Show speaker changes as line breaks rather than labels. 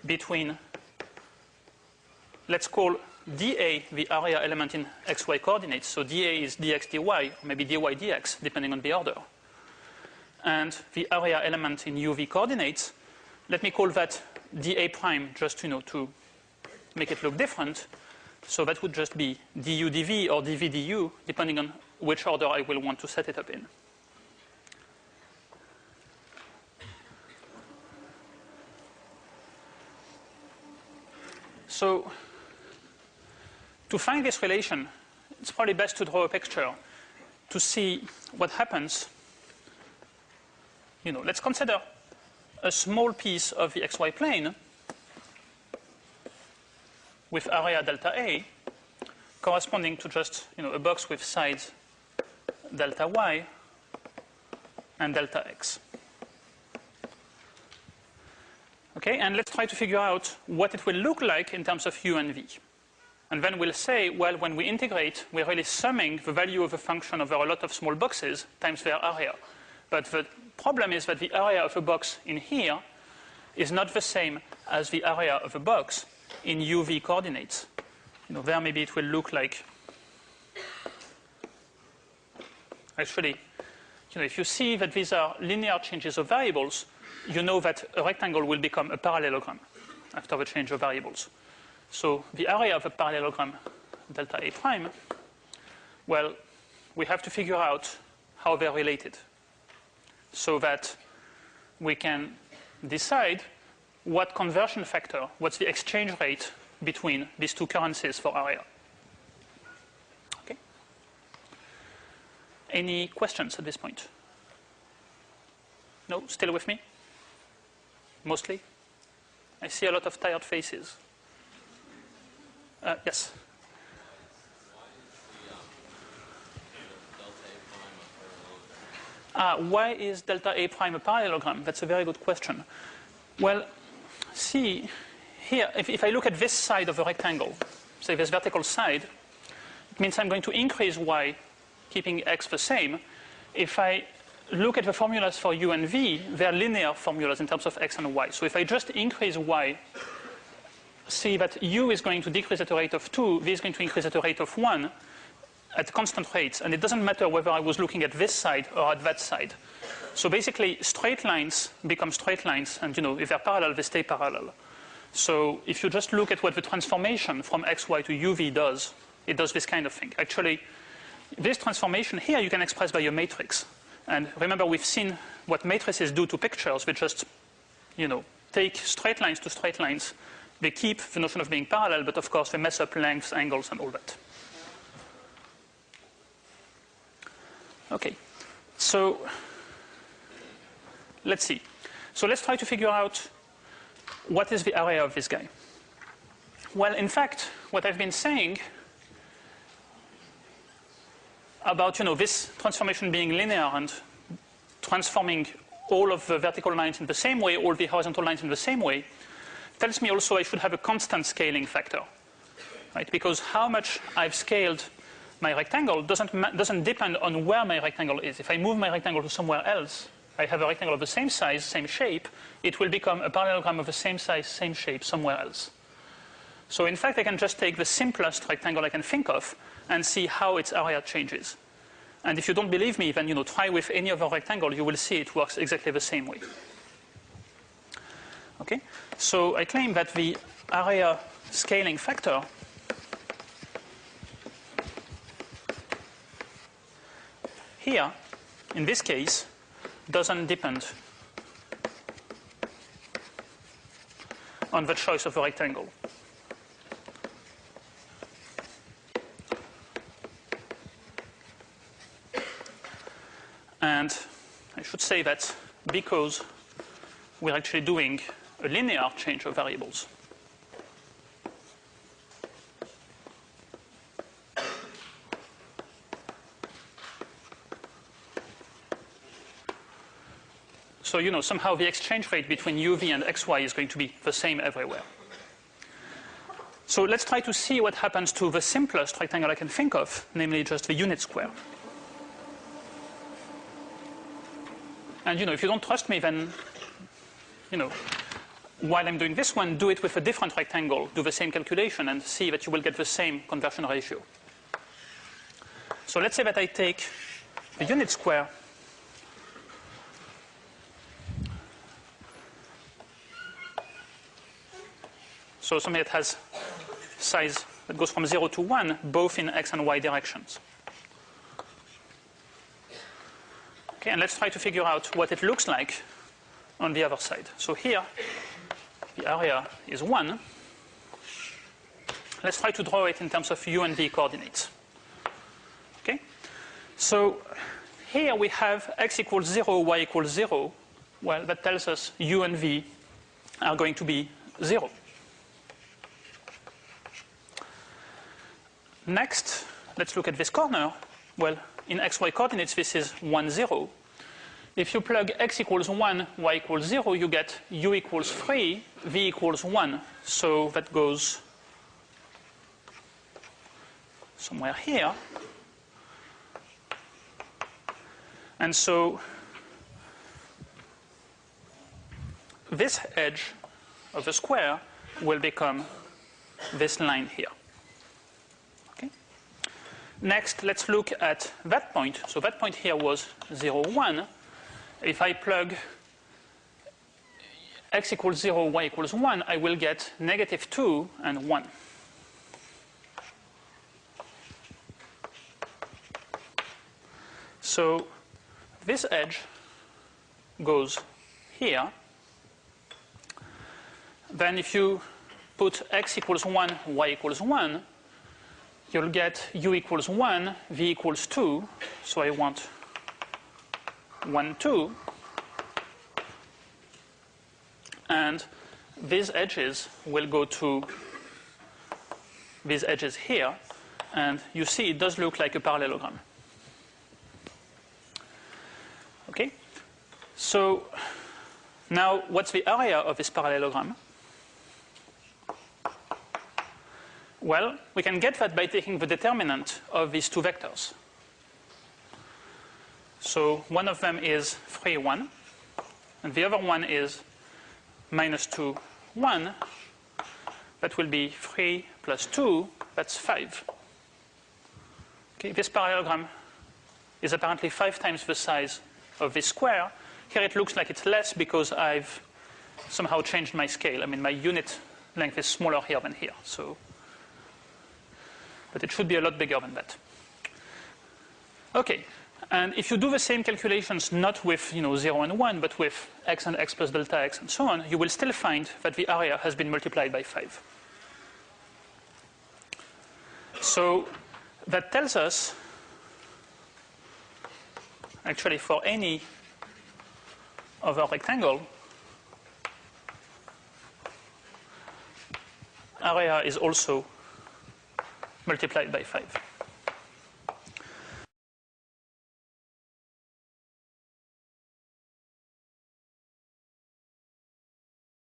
between, let's call dA the area element in xy coordinates. So dA is dx dy, or maybe dy dx, depending on the order. And the area element in uv coordinates, let me call that dA prime, just to make it look different. So that would just be du dv or dv du, depending on which order I will want to set it up in. So to find this relation, it's probably best to draw a picture to see what happens. Let's consider a small piece of the xy plane with area delta A corresponding to just a box with sides delta y and delta x. Okay, and let's try to figure out what it will look like in terms of u and v. And then we'll say, well, when we integrate, we're really summing the value of a function over a lot of small boxes times their area. But the problem is that the area of a box in here is not the same as the area of a box in uv coordinates. There maybe it will look like, actually, if you see that these are linear changes of variables, you know that a rectangle will become a parallelogram after the change of variables. So the area of a parallelogram, delta A prime, well, we have to figure out how they're related so that we can decide what conversion factor, what's the exchange rate between these two currencies for area. Okay. Any questions at this point? No? Still with me? Mostly? I see a lot of tired faces. Yes? Why is delta A prime a parallelogram? That's a very good question. Well, see, here, if I look at this side of a rectangle, say this vertical side, it means I'm going to increase y, keeping x the same. If I look at the formulas for u and v, they're linear formulas in terms of x and y. So if I just increase y, see that u is going to decrease at a rate of 2, v is going to increase at a rate of 1 at constant rates. And it doesn't matter whether I was looking at this side or at that side. So basically, straight lines become straight lines. And if they're parallel, they stay parallel. So if you just look at what the transformation from xy to uv does, it does this kind of thing. Actually, this transformation here you can express by a matrix. And remember, we've seen what matrices do to pictures. They just, take straight lines to straight lines. They keep the notion of being parallel, but of course they mess up lengths, angles, and all that. Okay, so let's see. So let's try to figure out what is the area of this guy. Well, in fact, what I've been saying about this transformation being linear and transforming all of the vertical lines in the same way, all the horizontal lines in the same way, tells me also I should have a constant scaling factor, right? Because how much I've scaled my rectangle doesn't depend on where my rectangle is. If I move my rectangle to somewhere else, I have a rectangle of the same size, same shape, it will become a parallelogram of the same size, same shape somewhere else. So in fact, I can just take the simplest rectangle I can think of and see how its area changes. And if you don't believe me, then try with any other rectangle. You will see it works exactly the same way. Okay? So I claim that the area scaling factor here, in this case, doesn't depend on the choice of a rectangle. And I should say that because we're actually doing a linear change of variables. So, somehow the exchange rate between uv and xy is going to be the same everywhere. So let's try to see what happens to the simplest rectangle I can think of, namely just the unit square. And, if you don't trust me, then, while I'm doing this one, do it with a different rectangle, do the same calculation, and see that you will get the same conversion ratio. So let's say that I take the unit square so something that has size that goes from 0 to 1, both in x and y directions. Okay, and let's try to figure out what it looks like on the other side. So here, the area is 1. Let's try to draw it in terms of u and v coordinates. Okay? So here we have x equals 0, y equals 0. Well, that tells us u and v are going to be 0. Next, let's look at this corner. Well, in xy coordinates, this is 1, 0. If you plug x equals 1, y equals 0, you get u equals 3, v equals 1. So that goes somewhere here. And so this edge of the square will become this line here. Okay? Next, let's look at that point. So that point here was 0, 1. If I plug x equals 0, y equals 1, I will get negative 2 and 1. So this edge goes here. Then if you put x equals 1, y equals 1, you'll get u equals 1, v equals 2. So I want 1, 2. And these edges will go to these edges here. And you see it does look like a parallelogram. Okay? So now what's the area of this parallelogram? Well, we can get that by taking the determinant of these two vectors. So one of them is 3, 1, and the other one is minus 2, 1. That will be 3 plus 2, that's 5. Okay, this parallelogram is apparently 5 times the size of this square. Here it looks like it's less because I've somehow changed my scale. I mean, my unit length is smaller here than here. So, but it should be a lot bigger than that. Okay, and if you do the same calculations, not with 0 and 1, but with x and x plus delta x and so on, you will still find that the area has been multiplied by 5. So that tells us, actually, for any of our rectangle, area is also multiplied by 5.